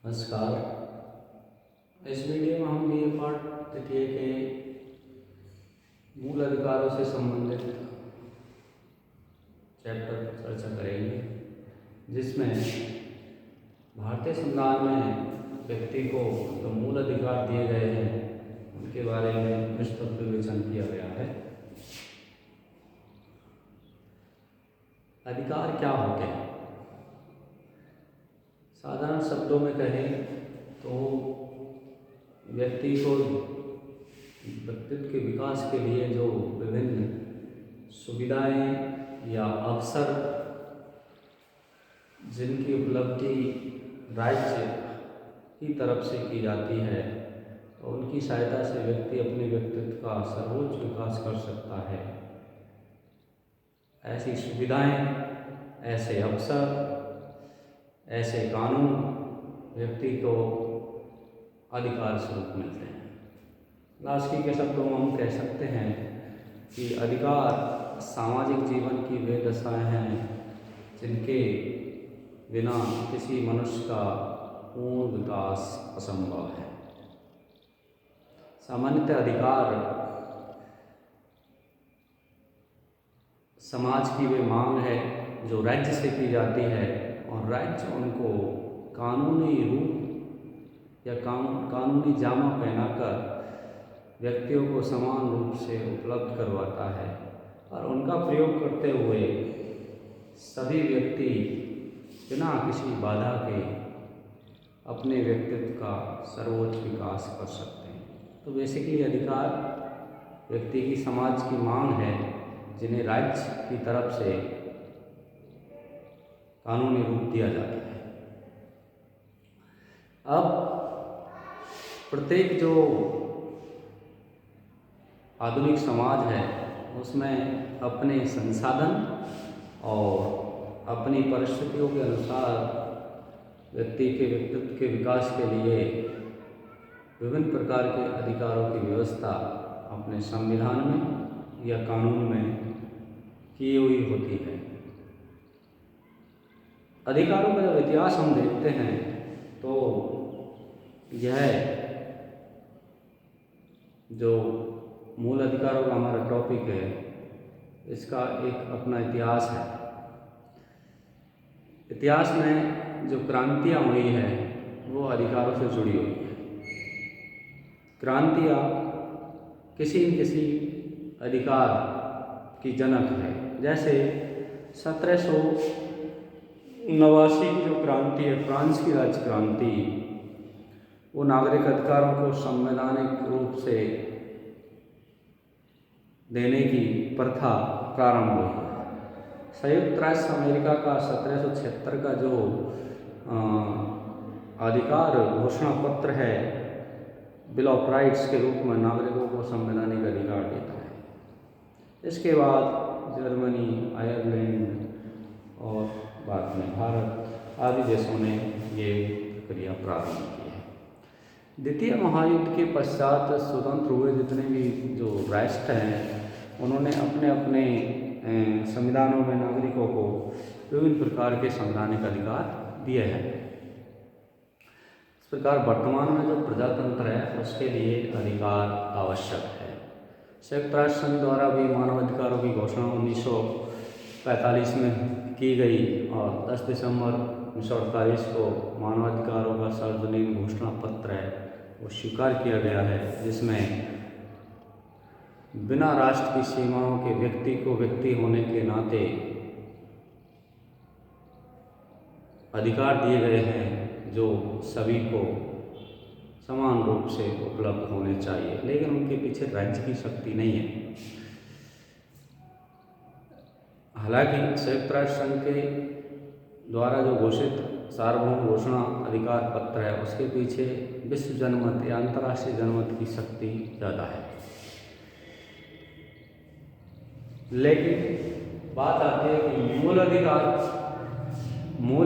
नमस्कार। इस वीडियो में हम बीए पार्ट तृतीय के मूल अधिकारों से संबंधित चैप्टर पर चर्चा करेंगे, जिसमें भारतीय संविधान में व्यक्ति को जो मूल अधिकार दिए गए हैं उनके बारे में विस्तृत विवेचन किया गया है। अधिकार क्या होते हैं? साधारण शब्दों में कहें तो व्यक्ति को व्यक्तित्व के विकास के लिए जो विभिन्न सुविधाएं या अवसर जिनकी उपलब्धि राज्य की तरफ से की जाती है, तो उनकी सहायता से व्यक्ति अपने व्यक्तित्व का सर्वोच्च विकास कर सकता है। ऐसी सुविधाएं, ऐसे अवसर, ऐसे कानून व्यक्ति को अधिकार स्वरूप मिलते हैं। लास्की के शब्दों में हम कह सकते हैं कि अधिकार सामाजिक जीवन की वे दशाएं हैं जिनके बिना किसी मनुष्य का पूर्ण विकास असंभव है। सामान्यतः अधिकार समाज की वे मांग है जो राज्य से की जाती है, और राज्य उनको कानूनी रूप या कानूनी जामा पहनाकर व्यक्तियों को समान रूप से उपलब्ध करवाता है, और उनका प्रयोग करते हुए सभी व्यक्ति बिना किसी बाधा के अपने व्यक्तित्व का सर्वोच्च विकास कर सकते हैं। तो बेसिकली अधिकार व्यक्ति की समाज की मांग है जिन्हें राज्य की तरफ से कानूनी रूप दिया जाता है। अब प्रत्येक जो आधुनिक समाज है उसमें अपने संसाधन और अपनी परिस्थितियों के अनुसार व्यक्ति के व्यक्तित्व के विकास के लिए विभिन्न प्रकार के अधिकारों की व्यवस्था अपने संविधान में या कानून में की हुई होती है। अधिकारों का जब इतिहास हम देखते हैं तो यह जो मूल अधिकारों का हमारा टॉपिक है, इसका एक अपना इतिहास है। इतिहास में जो क्रांतियाँ हुई हैं वो अधिकारों से जुड़ी हुई हैं। क्रांतियाँ किसी न किसी अधिकार की जनक है। जैसे 1789 की जो क्रांति है, फ्रांस की राज क्रांति, वो नागरिक अधिकारों को संवैधानिक रूप से देने की प्रथा प्रारंभ हुई। संयुक्त राष्ट्र अमेरिका का 1776 का जो अधिकार घोषणा पत्र है, बिल ऑफ राइट्स के रूप में नागरिकों को संवैधानिक अधिकार देता है। इसके बाद जर्मनी, आयरलैंड और बाद में भारत आदि देशों ने ये प्रक्रिया प्रारंभ की है। द्वितीय महायुद्ध के पश्चात स्वतंत्र हुए जितने भी जो राष्ट्र हैं, उन्होंने अपने अपने संविधानों में नागरिकों को विभिन्न प्रकार के संवैधानिक अधिकार दिए हैं। इस प्रकार वर्तमान में जो प्रजातंत्र है उसके लिए अधिकार आवश्यक है। संयुक्त राष्ट्र संघ द्वारा भी मानव अधिकारों की घोषणा 1945 में की गई, और 10 दिसंबर 1948 को मानवाधिकारों का सार्वजनिक घोषणा पत्र है वो स्वीकार किया गया है, जिसमें बिना राष्ट्र की सीमाओं के व्यक्ति को व्यक्ति होने के नाते अधिकार दिए गए हैं जो सभी को समान रूप से उपलब्ध होने चाहिए, लेकिन उनके पीछे राज्य की शक्ति नहीं है। हालांकि संयुक्त राष्ट्र संघ के द्वारा जो घोषित सार्वभौम घोषणा अधिकार पत्र है उसके पीछे विश्व जनमत या अंतर्राष्ट्रीय जनमत की शक्ति ज़्यादा है। लेकिन बात आती है कि मूल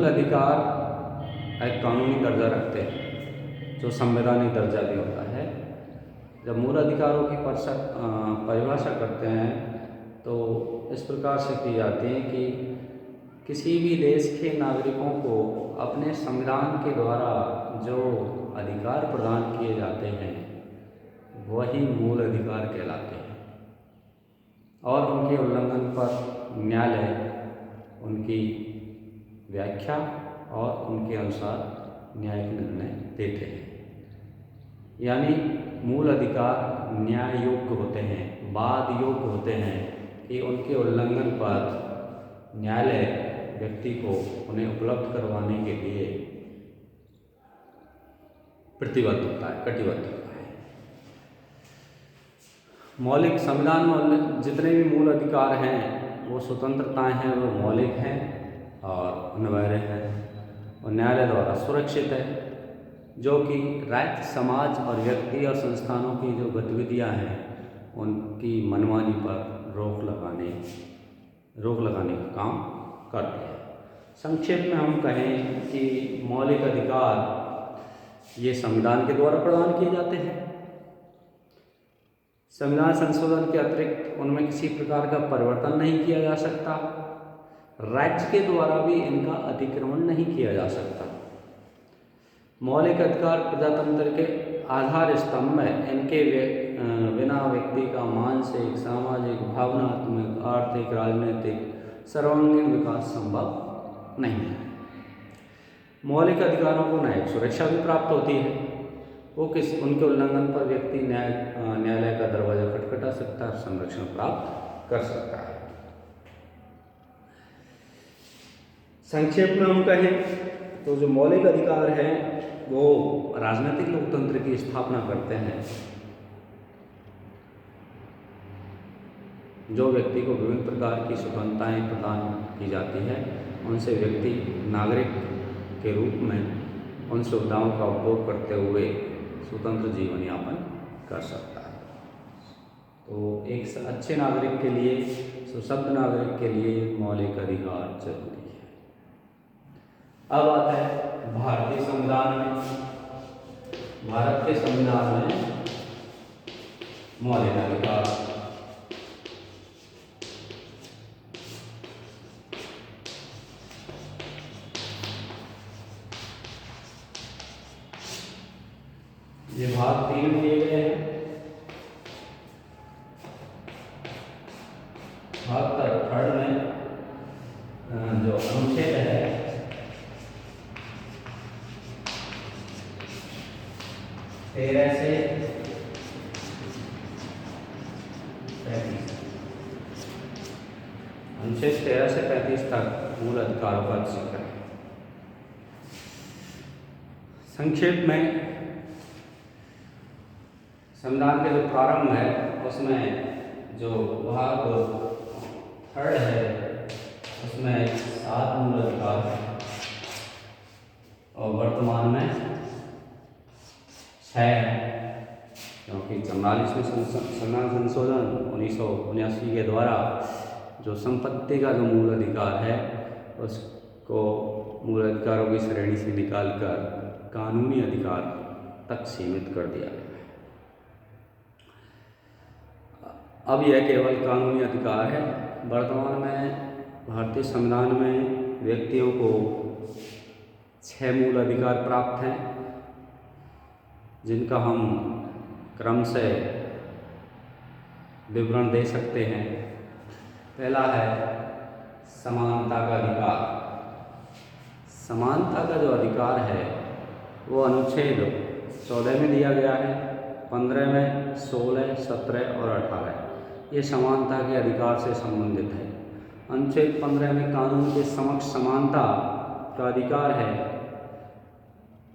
अधिकार एक कानूनी दर्जा रखते हैं जो संवैधानिक दर्जा भी होता है। जब मूल अधिकारों की परिभाषा करते हैं तो इस प्रकार से की जाती है कि किसी भी देश के नागरिकों को अपने संविधान के द्वारा जो अधिकार प्रदान किए जाते हैं वही मूल अधिकार कहलाते हैं और उनके उल्लंघन पर न्यायालय उनकी व्याख्या और उनके अनुसार न्यायिक निर्णय देते हैं। यानी मूल अधिकार न्याय योग्य होते हैं, वाद योग्य होते हैं कि उनके उल्लंघन पर न्यायालय व्यक्ति को उन्हें उपलब्ध करवाने के लिए प्रतिबद्ध होता है, कटिबद्ध होता है। मौलिक संविधान में जितने भी मूल अधिकार हैं वो स्वतंत्रताएं हैं, वो मौलिक हैं और अनिवार्य हैं और न्यायालय द्वारा सुरक्षित है, जो कि राज्य, समाज और व्यक्ति और संस्थानों की जो गतिविधियां हैं उनकी मनमानी पर रोक लगाने का काम करते हैं। संक्षेप में हम कहें कि मौलिक अधिकार ये संविधान के द्वारा प्रदान किए जाते हैं। संविधान संशोधन के अतिरिक्त उनमें किसी प्रकार का परिवर्तन नहीं किया जा सकता। राज्य के द्वारा भी इनका अतिक्रमण नहीं किया जा सकता। मौलिक अधिकार प्रजातंत्र के आधार स्तंभ में इनके बिना व्यक्ति का मानसिक, सामाजिक, भावनात्मक, आर्थिक, राजनीतिक सर्वांगीण विकास संभव नहीं है। मौलिक अधिकारों को न्यायिक सुरक्षा भी प्राप्त होती है। उनके उल्लंघन पर व्यक्ति न्यायालय का दरवाजा खटखटा सकता है, संरक्षण प्राप्त कर सकता है। संक्षेप में हम कहें तो जो मौलिक अधिकार हैं वो राजनीतिक लोकतंत्र की स्थापना करते हैं, जो व्यक्ति को विभिन्न प्रकार की स्वतंत्रताएं प्रदान की जाती है, उनसे व्यक्ति नागरिक के रूप में उन सुविधाओं का उपभोग करते हुए स्वतंत्र जीवन यापन कर सकता है। तो एक अच्छे नागरिक के लिए, सुशब्द नागरिक के लिए मौलिक अधिकार जरूरी है। अब आता है भारतीय संविधान में। भारत के संविधान में मौलिक अधिकार ये भाग 3 में दिए गए हैं। भाग 3 में जो अनुच्छेद है तेरह से 35, अनुच्छेद 13 से 35 तक मूल अधिकारों का जिक्र है। संक्षेप में संविधान के जो प्रारंभ है उसमें जो भाग 3 है उसमें 7 मूल अधिकार है और वर्तमान में 6 है, क्योंकि 44वें संविधान संशोधन 1979 के द्वारा जो संपत्ति का जो मूल अधिकार है उसको मूल अधिकारों की श्रेणी से निकालकर कानूनी अधिकार तक सीमित कर दिया गया। अब यह केवल कानूनी अधिकार है। वर्तमान में भारतीय संविधान में व्यक्तियों को 6 मूल अधिकार प्राप्त हैं, जिनका हम क्रम से विवरण दे सकते हैं। पहला है समानता का अधिकार। समानता का जो अधिकार है वो अनुच्छेद 14 में दिया गया है, 15 में, 16, 17 और 18 ये समानता के अधिकार से संबंधित है। अनुच्छेद 15 में कानून के समक्ष समानता का अधिकार है।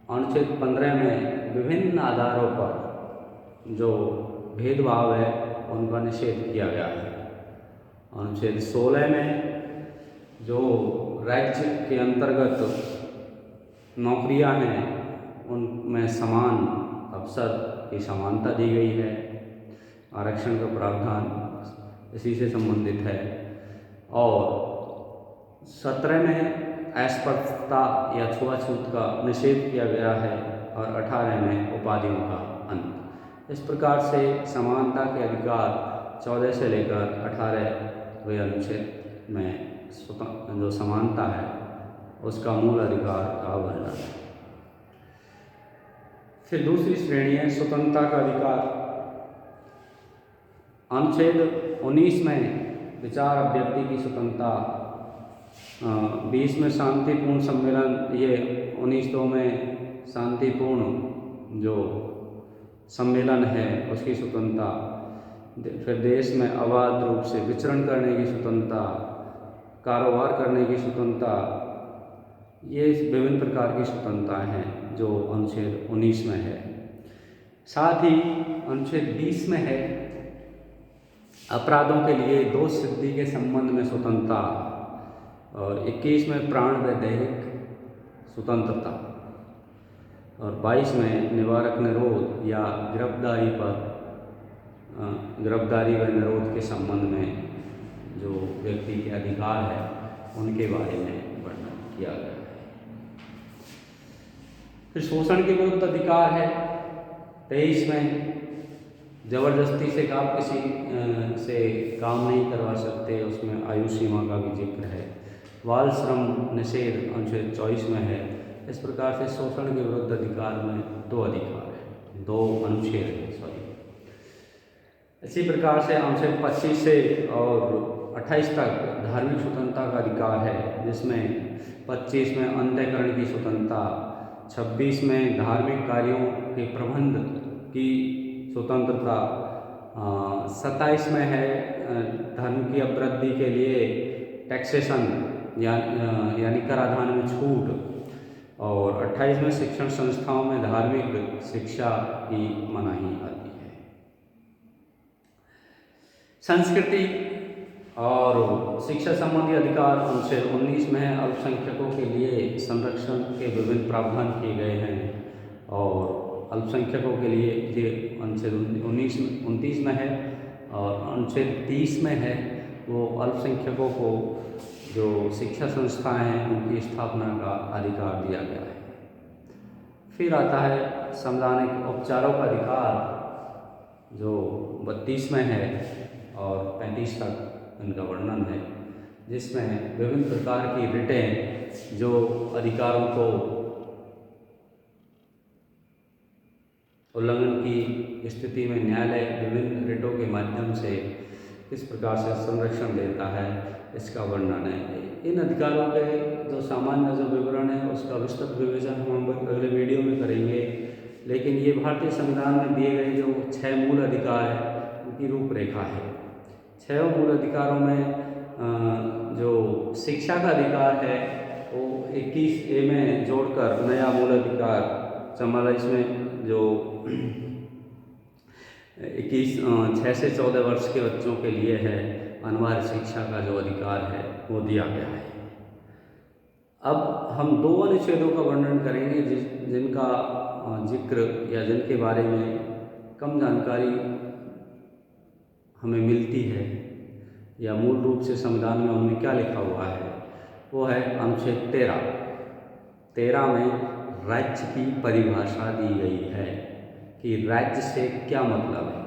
अनुच्छेद 15 में विभिन्न आधारों पर जो भेदभाव है उनका निषेध किया गया है। अनुच्छेद 16 में जो राज्य के अंतर्गत नौकरियां हैं उनमें समान अवसर की समानता दी गई है। आरक्षण का प्रावधान इसी से संबंधित है। और 17 में अस्पृश्यता या छुआछूत का निषेध किया गया है और 18 में उपाधियों का अंत। इस प्रकार से समानता के अधिकार 14 से लेकर 18वें अनुच्छेद में जो समानता है उसका मूल अधिकार का वर्णन है। फिर दूसरी श्रेणी है स्वतंत्रता का अधिकार। अनुच्छेद 19 में विचार अभिव्यक्ति की स्वतंत्रता, 20 में शांतिपूर्ण सम्मेलन, ये 19 में शांतिपूर्ण जो सम्मेलन है उसकी स्वतंत्रता। फिर देश में अबाध रूप से विचरण करने की स्वतंत्रता, कारोबार करने की स्वतंत्रता, ये विभिन्न प्रकार की स्वतंत्रताएं हैं जो अनुच्छेद 19 में है। साथ ही अनुच्छेद 20 में है अपराधों के लिए दोष सिद्धि के संबंध में स्वतंत्रता, और 21 में प्राण व दैहिक स्वतंत्रता, और 22 में निवारक निरोध या गिरफ्तारी व निरोध के संबंध में जो व्यक्ति के अधिकार है उनके बारे में वर्णन किया गया है। फिर शोषण के विरुद्ध अधिकार है। 23 में जबरदस्ती से आप किसी से काम नहीं करवा सकते, उसमें आयु सीमा का भी जिक्र है। बाल श्रम निषेध अनुच्छेद 24 में है। इस प्रकार से शोषण के विरुद्ध अधिकार में 2 अधिकार है, 2 अनुच्छेद है, इसी प्रकार से अनुच्छेद 25 से और 28 तक धार्मिक स्वतंत्रता का अधिकार है, जिसमें 25 में अंतःकरण की स्वतंत्रता, 26 में धार्मिक कार्यों के प्रबंध की स्वतंत्रता, 27 में है धर्म की अभिवृद्धि के लिए टैक्सेशन यानी कराधान में छूट, और 28 में शिक्षण संस्थाओं में धार्मिक शिक्षा की मनाही आती है। संस्कृति और शिक्षा संबंधी अधिकार अनुच्छेद 19 में है। अल्पसंख्यकों के लिए संरक्षण के विभिन्न प्रावधान किए गए हैं, और अल्पसंख्यकों के लिए ये अनुच्छेद 29 में है, और अनुच्छेद 30 में है वो अल्पसंख्यकों को जो शिक्षा संस्थाएं हैं उनकी स्थापना का अधिकार दिया गया है। फिर आता है संवैधानिक उपचारों का अधिकार जो 32 में है और 35 तक इनका वर्णन है, जिसमें विभिन्न प्रकार की रिटें जो अधिकारों को उल्लंघन की स्थिति में न्यायालय विभिन्न रिटों के माध्यम से किस प्रकार से संरक्षण देता है इसका वर्णन है। इन अधिकारों के जो सामान्य जो विवरण है उसका विस्तृत विवेचन हम अगले वीडियो में करेंगे, लेकिन ये भारतीय संविधान में दिए गए जो 6 मूल अधिकार है उनकी रूपरेखा है। 6 मूल अधिकारों में जो शिक्षा का अधिकार है वो 21A में जोड़कर नया मूल अधिकार 44 में जो 6 से 14 वर्ष के बच्चों के लिए है अनिवार्य शिक्षा का जो अधिकार है वो दिया गया है। अब हम 2 अनुच्छेदों का वर्णन करेंगे जिनका जिक्र या जिनके बारे में कम जानकारी हमें मिलती है या मूल रूप से संविधान में उनमें क्या लिखा हुआ है। वो है अनुच्छेद 13 में राज्य की परिभाषा दी गई है कि राज्य से क्या मतलब है।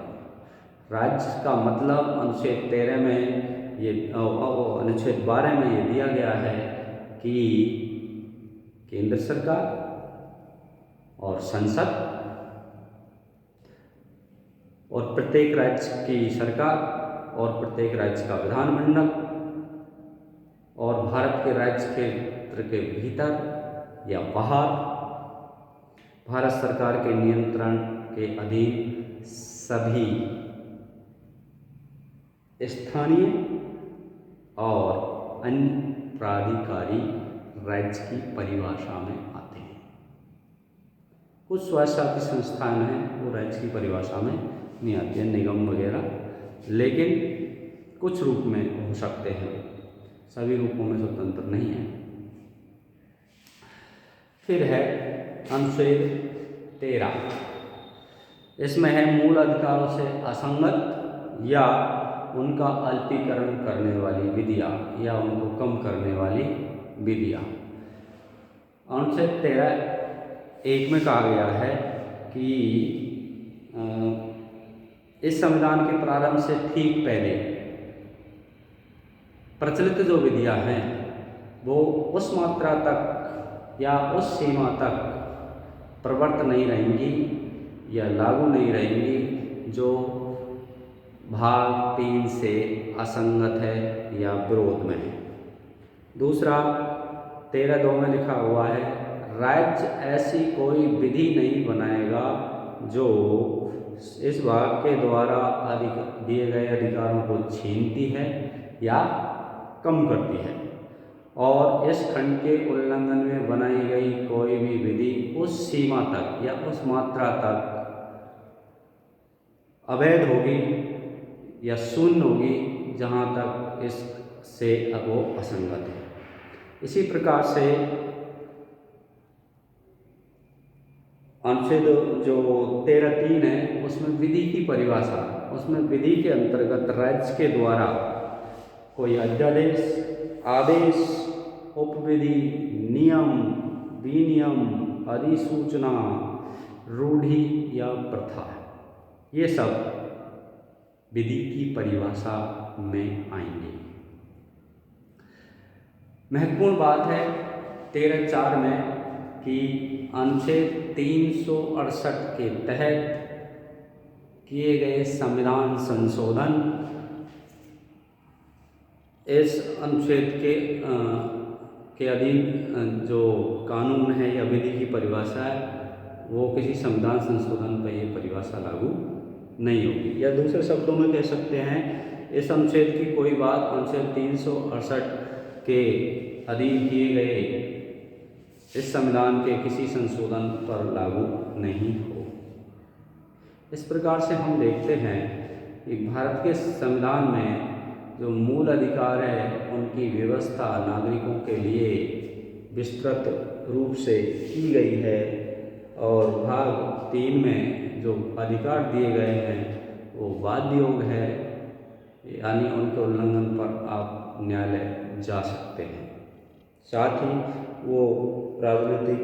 राज्य का मतलब अनुच्छेद 13 में ये अनुच्छेद 12 में ये दिया गया है कि केंद्र सरकार और संसद और प्रत्येक राज्य की सरकार और प्रत्येक राज्य का विधानमंडल और भारत के राज्य क्षेत्र के भीतर या बाहर भारत सरकार के नियंत्रण के अधीन सभी स्थानीय और अन्य प्राधिकारी राज्य की परिभाषा में आते हैं। कुछ स्वायत्तशासी संस्थान हैं वो राज्य की परिभाषा में नहीं आती हैं, निगम वगैरह, लेकिन कुछ रूप में हो सकते हैं, सभी रूपों में स्वतंत्र नहीं है। फिर है अनुच्छेद 13, इसमें है मूल अधिकारों से असंगत या उनका अल्पीकरण करने वाली विधियाँ या उनको कम करने वाली विधियाँ। अनुच्छेद 13(1) में कहा गया है कि इस संविधान के प्रारंभ से ठीक पहले प्रचलित जो विधियाँ हैं वो उस मात्रा तक या उस सीमा तक प्रवर्त नहीं रहेंगी या लागू नहीं रहेंगी जो भाग 3 से असंगत है या विरोध में है। दूसरा 13(2) में लिखा हुआ है, राज्य ऐसी कोई विधि नहीं बनाएगा जो इस भाग के द्वारा दिए गए अधिकारों को छीनती है या कम करती है, और इस खंड के उल्लंघन में बनाई गई कोई भी विधि उस सीमा तक या उस मात्रा तक अवैध होगी या शून्य होगी जहाँ तक इससे वो असंगत है। इसी प्रकार से अनुच्छेद जो 13(3) है उसमें विधि की परिभाषा, उसमें विधि के अंतर्गत राज्य के द्वारा कोई अध्यादेश, आदेश, उपविधि, नियम, विनियम, अधिसूचना, रूढ़ि या प्रथा, ये सब विधि की परिभाषा में आएंगे। महत्वपूर्ण बात है 13(4) में कि अनुच्छेद 368 के तहत किए गए संविधान संशोधन इस अनुच्छेद के अधीन जो कानून है या विधि की परिभाषा है वो किसी संविधान संशोधन पर ये परिभाषा लागू नहीं होगी, या दूसरे शब्दों में कह सकते हैं इस अनुच्छेद की कोई बात अनुच्छेद 368 के अधीन किए गए इस संविधान के किसी संशोधन पर लागू नहीं हो। इस प्रकार से हम देखते हैं कि भारत के संविधान में जो मूल अधिकार है उनकी व्यवस्था नागरिकों के लिए विस्तृत रूप से की गई है, और भाग 3 में जो अधिकार दिए गए हैं वो बाध्य योग है, यानी उनके उल्लंघन पर आप न्यायालय जा सकते हैं। साथ ही वो राजनीतिक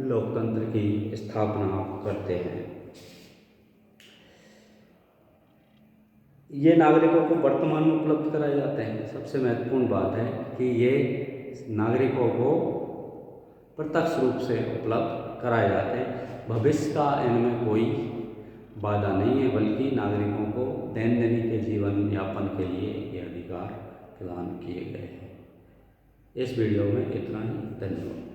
लोकतंत्र की स्थापना करते हैं। ये नागरिकों को वर्तमान में उपलब्ध कराए जाते हैं। सबसे महत्वपूर्ण बात है कि ये नागरिकों को प्रत्यक्ष रूप से उपलब्ध कराए जाते हैं। भविष्य का इनमें कोई बाधा नहीं है, बल्कि नागरिकों को दैनंदिन के जीवन यापन के लिए ये अधिकार प्रदान किए गए हैं। इस वीडियो में इतना ही। धन्यवाद।